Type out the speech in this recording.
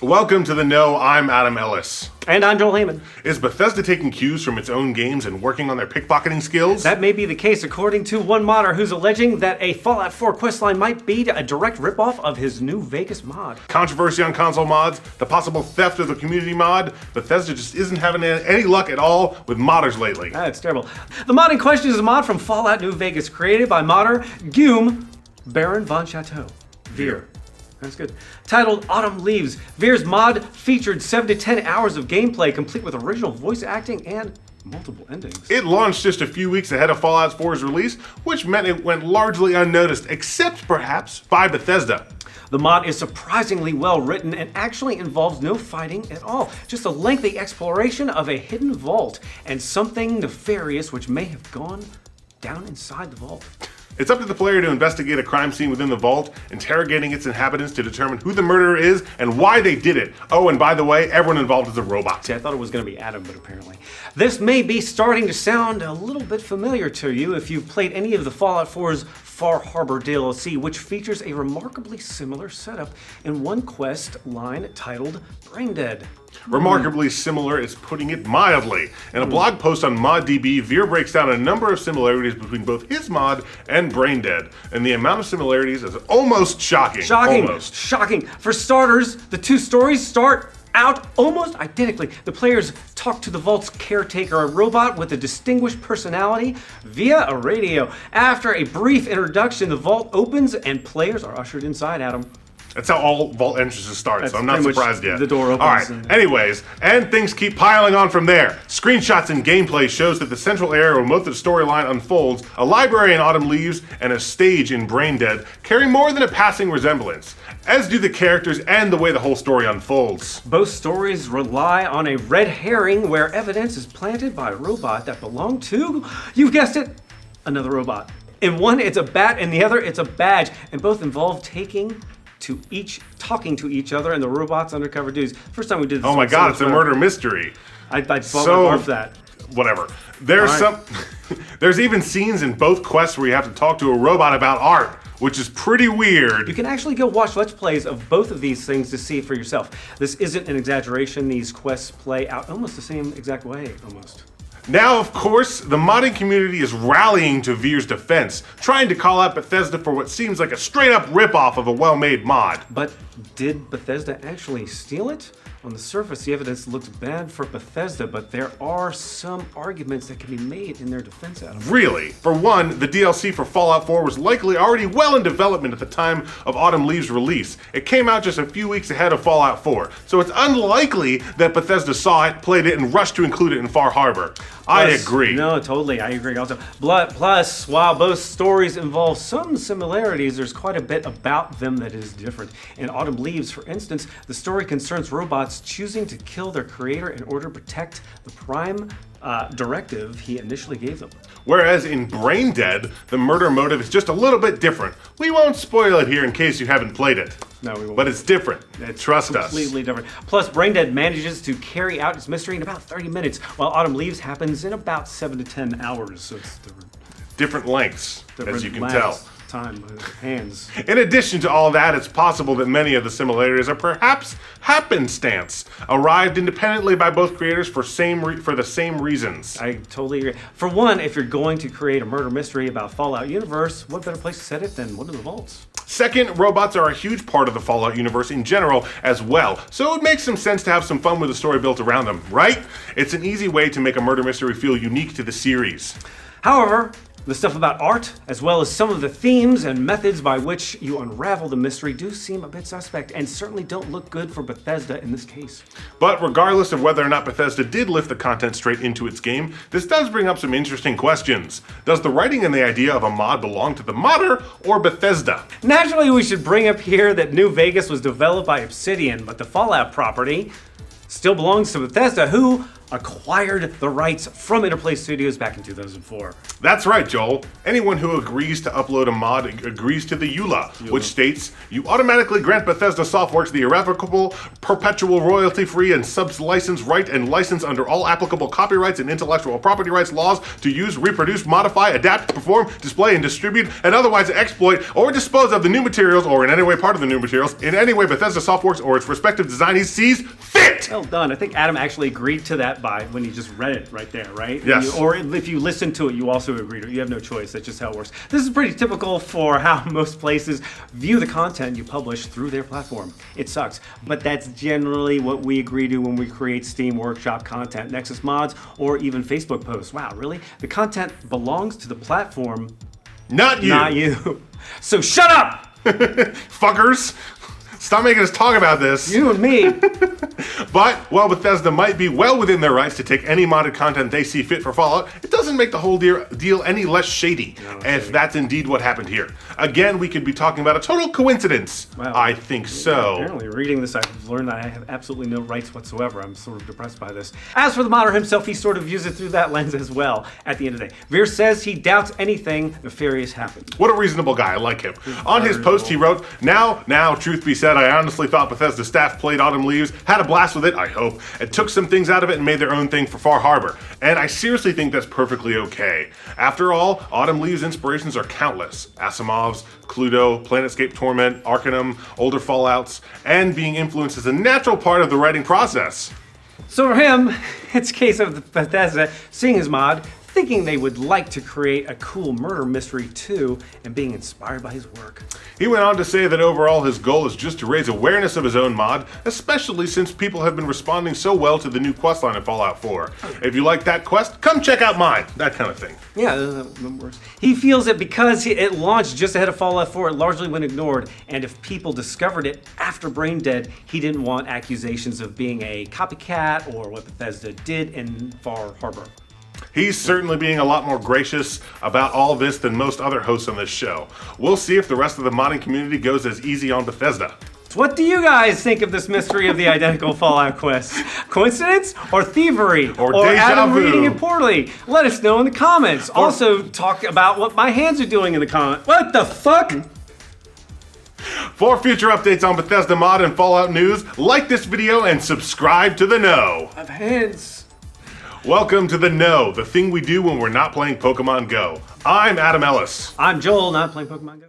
Welcome to The Know, I'm Adam Ellis. And I'm Joel Heyman. Is Bethesda taking cues from its own games and working on their pickpocketing skills? That may be the case, according to one modder who's alleging that a Fallout 4 questline might be a direct ripoff of his New Vegas mod. Controversy on console mods, the possible theft of the community mod. Bethesda just isn't having any luck at all with modders lately. That's terrible. The mod in question is a mod from Fallout New Vegas created by modder Guillaume Baron von Chateau. Veer. That's good. Titled Autumn Leaves, Veer's mod featured 7 to 10 hours of gameplay complete with original voice acting and multiple endings. It launched just a few weeks ahead of Fallout 4's release, which meant it went largely unnoticed, except perhaps by Bethesda. The mod is surprisingly well written and actually involves no fighting at all, just a lengthy exploration of a hidden vault and something nefarious which may have gone down inside the vault. It's up to the player to investigate a crime scene within the vault, interrogating its inhabitants to determine who the murderer is and why they did it. Oh, and by the way, everyone involved is a robot. See, I thought it was going to be Adam, but apparently. This may be starting to sound a little bit familiar to you if you've played any of the Fallout 4's Far Harbor DLC, which features a remarkably similar setup in one quest line titled Braindead. Remarkably similar is putting it mildly. In a blog post on ModDB, Veer breaks down a number of similarities between both his mod and Braindead, and the amount of similarities is almost shocking. Shocking. For starters, the two stories start out almost identically. The players talk to the vault's caretaker, a robot with a distinguished personality, via a radio. After a brief introduction, the vault opens and players are ushered inside, Adam. That's how all vault entrances start, so I'm not surprised yet. The door opens. All right, anyways, and things keep piling on from there. Screenshots and gameplay shows that the central area where most of the storyline unfolds, a library in Autumn Leaves, and a stage in Braindead carry more than a passing resemblance, as do the characters and the way the whole story unfolds. Both stories rely on a red herring where evidence is planted by a robot that belonged to, you've guessed it, another robot. In one, it's a bat, and the other, it's a badge, and both involve talking to each other and the robot's undercover dudes. First time we did this. Oh my god, it's a murder mystery. I barfed that. Whatever. There's even scenes in both quests where you have to talk to a robot about art, which is pretty weird. You can actually go watch Let's Plays of both of these things to see it for yourself. This isn't an exaggeration. These quests play out almost the same exact way, almost. Now, of course, the modding community is rallying to Veer's defense, trying to call out Bethesda for what seems like a straight-up ripoff of a well-made mod. But did Bethesda actually steal it? On the surface, the evidence looks bad for Bethesda, but there are some arguments that can be made in their defense, Adam. Really? For one, the DLC for Fallout 4 was likely already well in development at the time of Autumn Leaves' release. It came out just a few weeks ahead of Fallout 4, so it's unlikely that Bethesda saw it, played it, and rushed to include it in Far Harbor. I agree. No, totally, I agree also. Plus, while both stories involve some similarities, there's quite a bit about them that is different. In Autumn Leaves, for instance, the story concerns robots choosing to kill their creator in order to protect the prime directive he initially gave them. Whereas in Braindead, the murder motive is just a little bit different. We won't spoil it here in case you haven't played it. No, we won't. But it's different. Trust us. Completely different. Plus, Braindead manages to carry out its mystery in about 30 minutes, while Autumn Leaves happens in about 7 to 10 hours. So it's different. Different lengths, as you can tell. Time with hands. In addition to all that, it's possible that many of the similarities are perhaps happenstance, arrived independently by both creators for the same reasons. I totally agree. For one, if you're going to create a murder mystery about Fallout universe, what better place to set it than one of the vaults? Second, robots are a huge part of the Fallout universe in general as well, so it makes some sense to have some fun with a story built around them, right? It's an easy way to make a murder mystery feel unique to the series. However, the stuff about art, as well as some of the themes and methods by which you unravel the mystery, do seem a bit suspect and certainly don't look good for Bethesda in this case. But regardless of whether or not Bethesda did lift the content straight into its game, this does bring up some interesting questions. Does the writing and the idea of a mod belong to the modder or Bethesda? Naturally, we should bring up here that New Vegas was developed by Obsidian, but the Fallout property still belongs to Bethesda, who acquired the rights from Interplay Studios back in 2004. That's right, Joel. Anyone who agrees to upload a mod agrees to the EULA, which states, you automatically grant Bethesda Softworks the irrevocable, perpetual royalty-free and sub-license right and license under all applicable copyrights and intellectual property rights laws to use, reproduce, modify, adapt, perform, display, and distribute, and otherwise exploit or dispose of the new materials or in any way part of the new materials in any way Bethesda Softworks or its respective designees sees fit! Well done. I think Adam actually agreed to that by when he just read it right there, right? Yes. Or if you listen to it, you also agreed. You have no choice. That's just how it works. This is pretty typical for how most places view the content you publish through their platform. It sucks, but that's generally what we agree to when we create Steam Workshop content, Nexus mods, or even Facebook posts. Wow, really? The content belongs to the platform, Not you! not you. So shut up! Fuckers! Stop making us talk about this. You and me. But while Bethesda might be well within their rights to take any modded content they see fit for Fallout, it doesn't make the whole deal any less shady, if that's indeed what happened here. Again, we could be talking about a total coincidence. Wow. I think so. Apparently, reading this, I've learned that I have absolutely no rights whatsoever. I'm sort of depressed by this. As for the modder himself, he sort of views it through that lens as well. At the end of the day, Veer says he doubts anything nefarious happened. What a reasonable guy, I like him. On his post, he wrote, Now, truth be said, I honestly thought Bethesda staff played Autumn Leaves, had a blast with it, I hope, and took some things out of it and made their own thing for Far Harbor. And I seriously think that's perfectly okay. After all, Autumn Leaves inspirations are countless. Asimov's, Cluedo, Planetscape Torment, Arcanum, older Fallouts, and being influenced is a natural part of the writing process. So for him, it's a case of Bethesda seeing his mod, thinking they would like to create a cool murder mystery too, and being inspired by his work. He went on to say that overall his goal is just to raise awareness of his own mod, especially since people have been responding so well to the new questline in Fallout 4. If you like that quest, come check out mine, that kind of thing. Yeah, that works. He feels that because it launched just ahead of Fallout 4, it largely went ignored, and if people discovered it after Brain Dead, he didn't want accusations of being a copycat or what Bethesda did in Far Harbor. He's certainly being a lot more gracious about all this than most other hosts on this show. We'll see if the rest of the modding community goes as easy on Bethesda. So what do you guys think of this mystery of the identical Fallout quests? Coincidence or thievery? Or deja Adam vu? reading it poorly? Let us know in the comments. Also, talk about what my hands are doing in the comments. What the fuck? For future updates on Bethesda mod and Fallout news, like this video and subscribe to The Know. I have hands. Welcome to The Know, the thing we do when we're not playing Pokemon Go. I'm Adam Ellis. I'm Joel, not playing Pokemon Go.